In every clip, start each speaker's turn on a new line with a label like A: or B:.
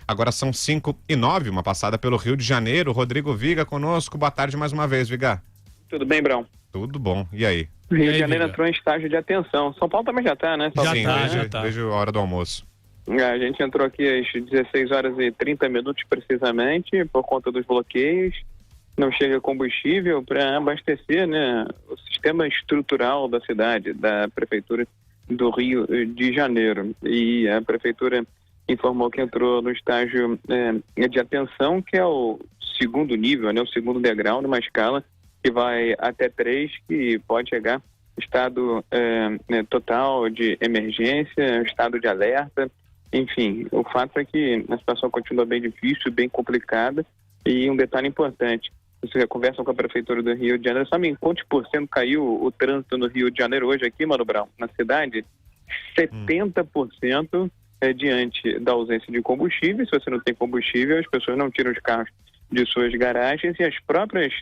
A: Agora são 5h09, uma passada pelo Rio de Janeiro. Rodrigo Viga conosco. Boa tarde mais uma vez, Viga.
B: Tudo bem, Brão?
A: Tudo bom. E aí?
B: O Rio de Janeiro entrou em estágio de atenção. São Paulo também já está, né?
A: Vejo a hora do almoço.
B: A gente entrou aqui às 16 horas e 30 minutos precisamente, por conta dos bloqueios. Não chega combustível para abastecer, né, o sistema estrutural da cidade, da Prefeitura do Rio de Janeiro. E a Prefeitura informou que entrou no estágio de atenção, que é o segundo nível, né, o segundo degrau numa escala que vai até 3, que pode chegar estado total de emergência, estado de alerta. Enfim, o fato é que a situação continua bem difícil, bem complicada. E um detalhe importante, você conversa com a Prefeitura do Rio de Janeiro, sabe em quantos por cento caiu o trânsito no Rio de Janeiro hoje aqui, Mano Brown? Na cidade, 70% diante da ausência de combustível. Se você não tem combustível, as pessoas não tiram os carros de suas garagens e as próprias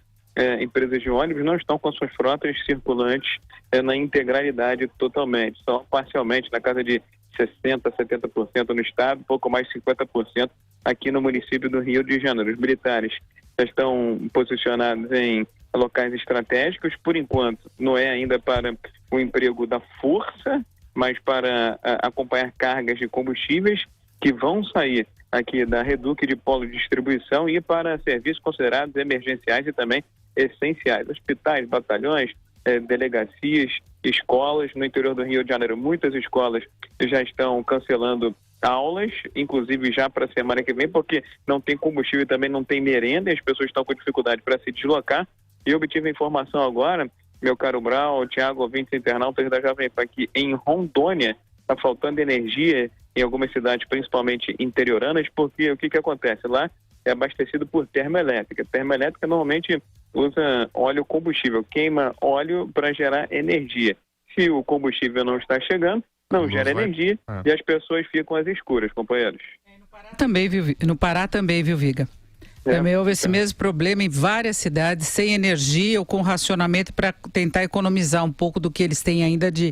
B: empresas de ônibus não estão com suas frotas circulantes na integralidade totalmente, só parcialmente, na casa de 60%, 70% no estado, pouco mais de 50% aqui no município do Rio de Janeiro. Os militares estão posicionados em locais estratégicos, por enquanto não é ainda para o emprego da força, mas para acompanhar cargas de combustíveis que vão sair aqui da Reduc de polo de distribuição e para serviços considerados emergenciais e também essenciais. Hospitais, batalhões, delegacias, escolas no interior do Rio de Janeiro. Muitas escolas já estão cancelando aulas, inclusive já para a semana que vem, porque não tem combustível e também não tem merenda, e as pessoas estão com dificuldade para se deslocar. E eu obtive a informação agora, meu caro Brau, Thiago, ouvintes internautas da Jovem Pan, que em Rondônia está faltando energia em algumas cidades, principalmente interioranas, porque o que acontece? Lá é abastecido por termoelétrica. Termoelétrica normalmente usa óleo combustível, queima óleo para gerar energia. Se o combustível não está chegando, não gera energia e as pessoas ficam às escuras, companheiros.
C: No Pará também, viu, Viga? Também houve esse mesmo problema em várias cidades, sem energia ou com racionamento para tentar economizar um pouco do que eles têm ainda de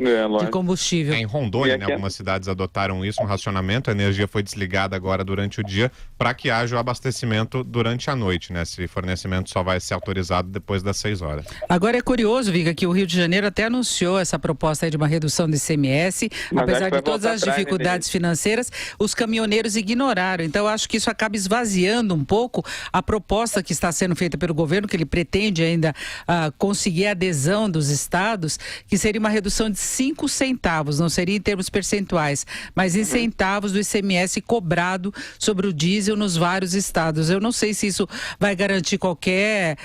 C: combustível.
A: Em Rondônia, né, algumas cidades adotaram isso, um racionamento, a energia foi desligada agora durante o dia para que haja o abastecimento durante a noite, né? Esse fornecimento só vai ser autorizado depois das 6 horas.
C: Agora é curioso, Viga, que o Rio de Janeiro até anunciou essa proposta aí de uma redução do ICMS, apesar de todas as dificuldades financeiras, os caminhoneiros ignoraram. Então eu acho que isso acaba esvaziando um pouco a proposta que está sendo feita pelo governo, que ele pretende ainda conseguir a adesão dos estados, que seria uma redução de 5 centavos, não seria em termos percentuais, mas em centavos do ICMS cobrado sobre o diesel nos vários estados. Eu não sei se isso vai garantir qualquer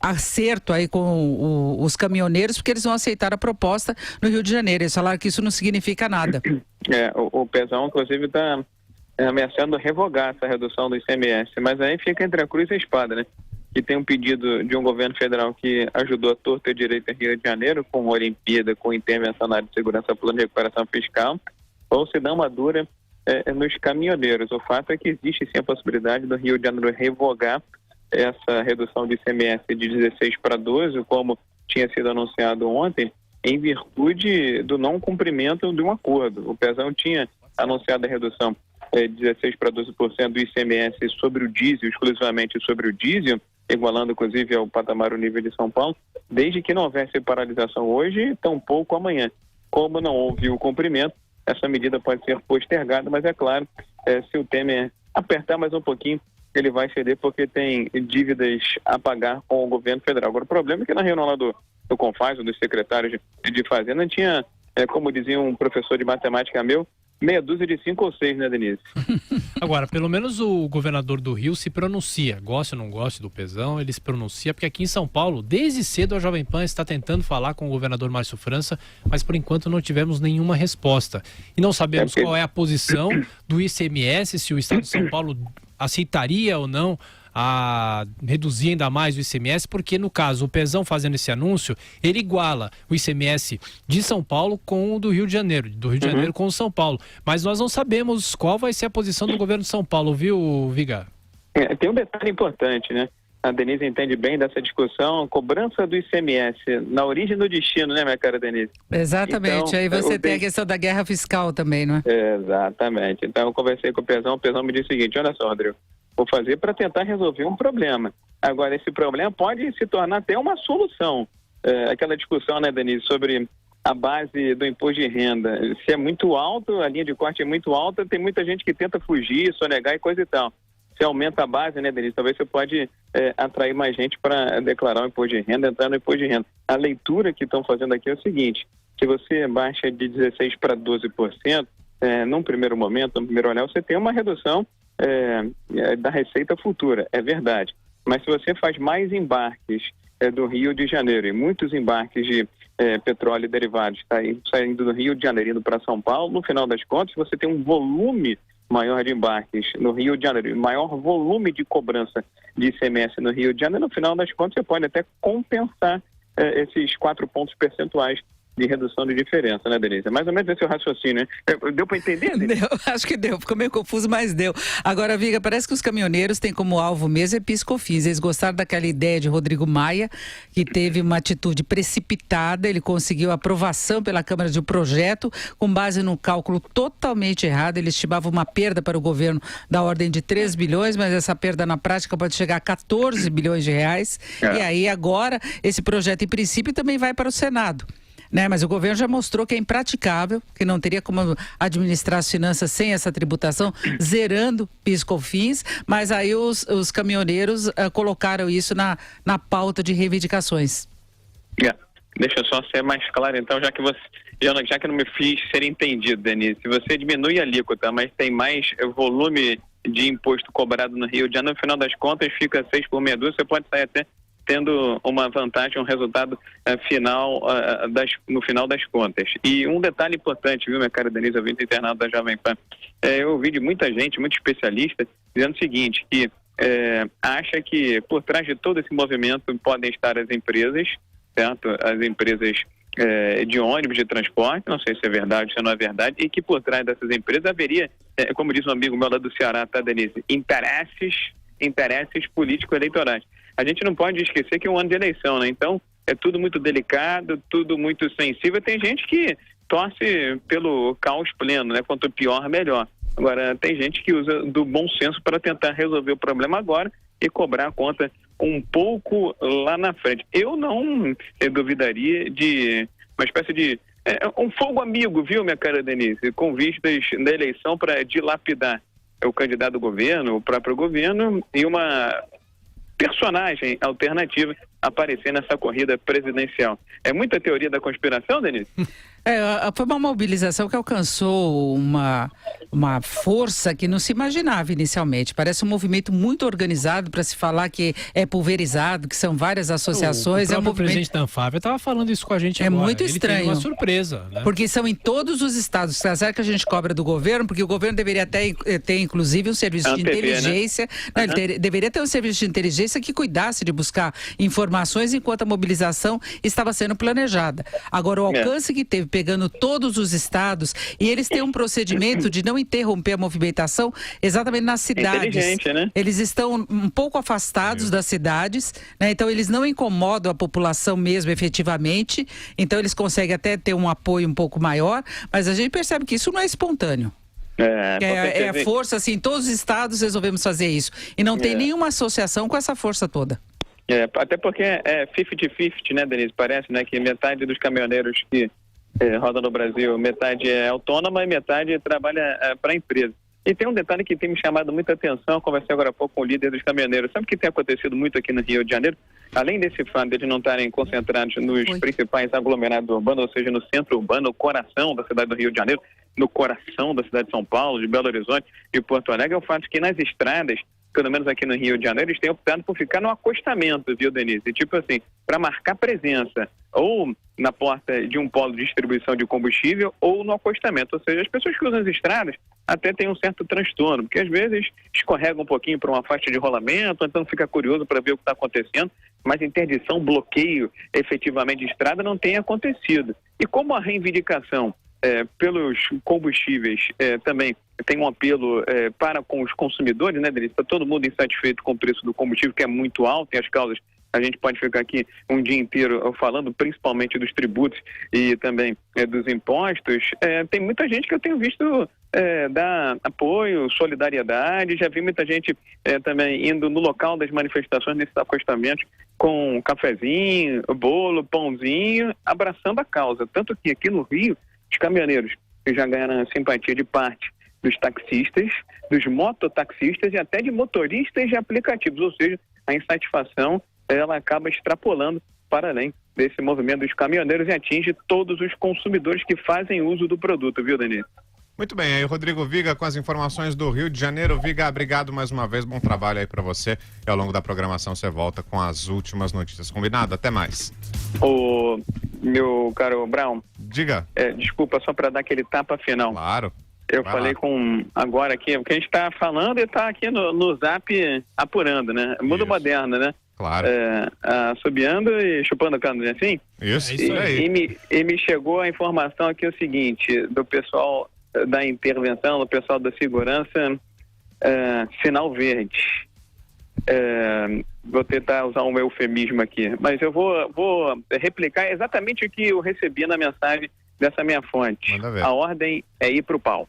C: acerto aí com os caminhoneiros, porque eles vão aceitar a proposta no Rio de Janeiro. Eles falaram que isso não significa nada.
B: O Pezão, inclusive, está ameaçando revogar essa redução do ICMS, mas aí fica entre a cruz e a espada, né? Que tem um pedido de um governo federal que ajudou a torta e direito em Rio de Janeiro, com Olimpíada, com intervenção na área de segurança, plano de recuperação fiscal, ou se dá uma dura nos caminhoneiros. O fato é que existe sim a possibilidade do Rio de Janeiro revogar essa redução de ICMS de 16 para 12, como tinha sido anunciado ontem, em virtude do não cumprimento de um acordo. O Pezão tinha anunciado a redução 16 para 12% do ICMS sobre o diesel, exclusivamente sobre o diesel, igualando inclusive ao patamar o nível de São Paulo, desde que não houvesse paralisação hoje, tampouco amanhã. Como não houve o cumprimento, essa medida pode ser postergada, mas é claro, se o Temer apertar mais um pouquinho, ele vai ceder porque tem dívidas a pagar com o governo federal. Agora, o problema é que na reunião lá do CONFAS, dos secretários de Fazenda, tinha, como dizia um professor de matemática meu, meia dúzia de 5 ou 6, né, Denise?
D: Agora, pelo menos o governador do Rio se pronuncia. Goste ou não goste do Pezão, ele se pronuncia, porque aqui em São Paulo, desde cedo a Jovem Pan está tentando falar com o governador Márcio França, mas por enquanto não tivemos nenhuma resposta. E não sabemos qual é a posição do ICMS, se o estado de São Paulo aceitaria ou não a reduzir ainda mais o ICMS, porque no caso o Pezão fazendo esse anúncio, ele iguala o ICMS de São Paulo com o do Rio de Janeiro, do Rio de Janeiro com o São Paulo, mas nós não sabemos qual vai ser a posição do governo de São Paulo, viu, Viga?
B: Tem um detalhe importante, né? a Denise entende bem dessa discussão, cobrança do ICMS na origem do destino, né, minha cara Denise?
C: Exatamente,
B: então,
C: aí você tem a questão da guerra fiscal também, não é?
B: Exatamente, então eu conversei com o Pezão me disse o seguinte: olha só, Rodrigo, vou fazer para tentar resolver um problema. Agora, esse problema pode se tornar até uma solução. Aquela discussão, né, Denise, sobre a base do imposto de renda. Se é muito alto, a linha de corte é muito alta, tem muita gente que tenta fugir, sonegar e coisa e tal. Se aumenta a base, né, Denise, talvez você pode atrair mais gente para declarar o imposto de renda, entrar no imposto de renda. A leitura que estão fazendo aqui é o seguinte: se você baixa de 16% para 12%, num primeiro momento, no primeiro olhar, você tem uma redução da receita futura, é verdade. Mas se você faz mais embarques do Rio de Janeiro, e muitos embarques de petróleo e derivados saindo do Rio de Janeiro indo para São Paulo, no final das contas, você tem um volume maior de embarques no Rio de Janeiro, maior volume de cobrança de ICMS no Rio de Janeiro, no final das contas você pode até compensar esses 4 pontos percentuais de redução de diferença, né, Denise? É mais ou menos esse o raciocínio, né? Deu para entender, Denise?
C: Deu, acho que deu. Ficou meio confuso, mas deu. Agora, Viga, parece que os caminhoneiros têm como alvo mesmo PIS/COFINS. Eles gostaram daquela ideia de Rodrigo Maia, que teve uma atitude precipitada. Ele conseguiu aprovação pela Câmara de um projeto com base num cálculo totalmente errado. Ele estimava uma perda para o governo da ordem de 3 bilhões, mas essa perda na prática pode chegar a 14 bilhões de reais. E aí, agora, esse projeto, em princípio, também vai para o Senado. Né, mas o governo já mostrou que é impraticável, que não teria como administrar as finanças sem essa tributação, zerando PIS/COFINS, mas aí os caminhoneiros colocaram isso na pauta de reivindicações.
B: Deixa eu só ser mais claro, então, já que não me fiz ser entendido, Denise. Se você diminui a alíquota, mas tem mais volume de imposto cobrado no Rio de Janeiro, no final das contas fica 6 por meia dúzia, você pode sair até tendo uma vantagem, um resultado final no final das contas. E um detalhe importante, viu, minha cara Denise, ouvinte internado da Jovem Pan, eu ouvi de muita gente, muito especialista, dizendo o seguinte, que acha que por trás de todo esse movimento podem estar as empresas, certo? As empresas de ônibus, de transporte, não sei se é verdade, se não é verdade, e que por trás dessas empresas haveria, como diz um amigo meu lá do Ceará, tá, Denise, interesses político-eleitorais. A gente não pode esquecer que é um ano de eleição, né? Então, é tudo muito delicado, tudo muito sensível. Tem gente que torce pelo caos pleno, né? Quanto pior, melhor. Agora, tem gente que usa do bom senso para tentar resolver o problema agora e cobrar a conta um pouco lá na frente. Eu não duvidaria de uma espécie de um fogo amigo, viu, minha cara Denise? Com vistas da eleição para dilapidar o candidato do governo, o próprio governo, e uma personagem alternativa aparecer nessa corrida presidencial. É muita teoria da conspiração, Denise?
C: Foi uma mobilização que alcançou uma força que não se imaginava inicialmente. Parece um movimento muito organizado para se falar que é pulverizado, que são várias associações.
D: O movimento... presidente da Anfávia estava falando isso com a gente agora.
C: É muito estranho.
D: Ele teve uma surpresa, né?
C: Porque são em todos os estados. Certo que a gente cobra do governo, porque o governo deveria ter inclusive um serviço de inteligência. Né? Não, ele deveria ter um serviço de inteligência que cuidasse de buscar informações enquanto a mobilização estava sendo planejada. Agora, o alcance que teve pegando todos os estados, e eles têm um procedimento de não interromper a movimentação exatamente nas cidades.
B: Né?
C: Eles estão um pouco afastados das cidades, né? Então eles não incomodam a população mesmo efetivamente, então eles conseguem até ter um apoio um pouco maior, mas a gente percebe que isso não é espontâneo. É a força, assim, todos os estados resolvemos fazer isso, e não tem nenhuma associação com essa força toda.
B: Até porque é 50-50, né, Denise? Parece, né, que metade dos caminhoneiros que rodam no Brasil, metade é autônoma e metade trabalha para a empresa. E tem um detalhe que tem me chamado muita atenção, eu conversei agora há pouco com o líder dos caminhoneiros. Sabe o que tem acontecido muito aqui no Rio de Janeiro? Além desse fato de eles não estarem concentrados nos principais aglomerados urbanos, ou seja, no centro urbano, no coração da cidade do Rio de Janeiro, no coração da cidade de São Paulo, de Belo Horizonte e Porto Alegre, é o fato que nas estradas, pelo menos aqui no Rio de Janeiro, eles têm optado por ficar no acostamento, viu, Denise? Tipo assim, para marcar presença, ou na porta de um polo de distribuição de combustível, ou no acostamento. Ou seja, as pessoas que usam as estradas até têm um certo transtorno, porque às vezes escorrega um pouquinho para uma faixa de rolamento, então fica curioso para ver o que está acontecendo, mas interdição, bloqueio efetivamente de estrada não tem acontecido. E como a reivindicação pelos combustíveis também tem um apelo para com os consumidores, né, Denise? Está todo mundo insatisfeito com o preço do combustível, que é muito alto, e as causas a gente pode ficar aqui um dia inteiro falando principalmente dos tributos e também dos impostos. Tem muita gente que eu tenho visto dar apoio, solidariedade, já vi muita gente também indo no local das manifestações, nesses acostamentos, com um cafezinho, bolo, pãozinho, abraçando a causa. Tanto que aqui no Rio, os caminhoneiros que já ganharam a simpatia de parte dos taxistas, dos mototaxistas e até de motoristas de aplicativos, ou seja, a insatisfação ela acaba extrapolando para além desse movimento dos caminhoneiros e atinge todos os consumidores que fazem uso do produto, viu, Denise?
A: Muito bem, aí Rodrigo Viga com as informações do Rio de Janeiro. Viga, obrigado mais uma vez, bom trabalho aí para você. E ao longo da programação você volta com as últimas notícias. Combinado? Até mais.
B: Ô, meu caro Brown.
A: Diga.
B: Desculpa, só para dar aquele tapa final.
A: Claro.
B: Eu falei agora aqui, o que a gente está falando e está aqui no Zap apurando, né? Mundo moderno, né?
A: Claro.
B: Assobiando e chupando cano, né? Assim?
A: Isso aí.
B: E me chegou a informação aqui o seguinte, do pessoal da intervenção, do pessoal da segurança, sinal verde. Vou tentar usar um eufemismo aqui, mas eu vou replicar exatamente o que eu recebi na mensagem dessa minha fonte.
A: Manda ver.
B: A ordem é ir pro pau.